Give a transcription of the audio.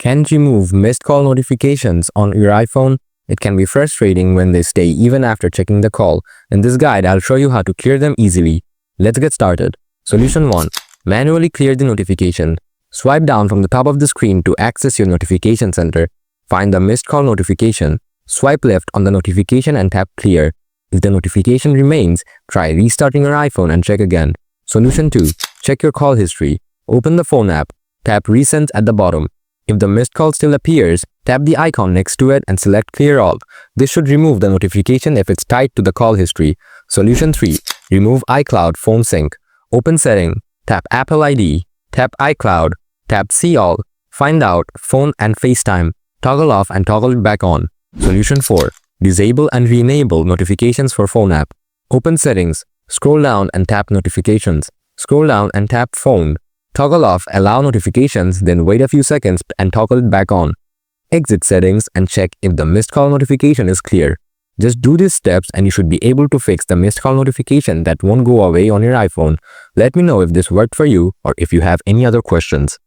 Can't remove missed call notifications on your iPhone? It can be frustrating when they stay even after checking the call. In this guide, I'll show you how to clear them easily. Let's get started. Solution 1. Manually clear the notification. Swipe down from the top of the screen to access your notification center. Find the missed call notification. Swipe left on the notification and tap clear. If the notification remains, try restarting your iPhone and check again. Solution 2. Check your call history. Open the phone app. Tap resend at the bottom. If the missed call still appears, tap the icon next to it and select clear all. This should remove the notification if it's tied to the call history. Solution 3. Remove iCloud phone sync. Open setting. Tap Apple ID. Tap iCloud. Tap see all. Find out phone and FaceTime. Toggle off and toggle it back on. Solution 4. Disable and re-enable notifications for phone app. Open settings. Scroll down and tap notifications. Scroll down and tap phone. Toggle off allow notifications, then wait a few seconds and toggle it back on. Exit settings and check if the missed call notification is clear. Just do these steps and you should be able to fix the missed call notification that won't go away on your iPhone. Let me know if this worked for you or if you have any other questions.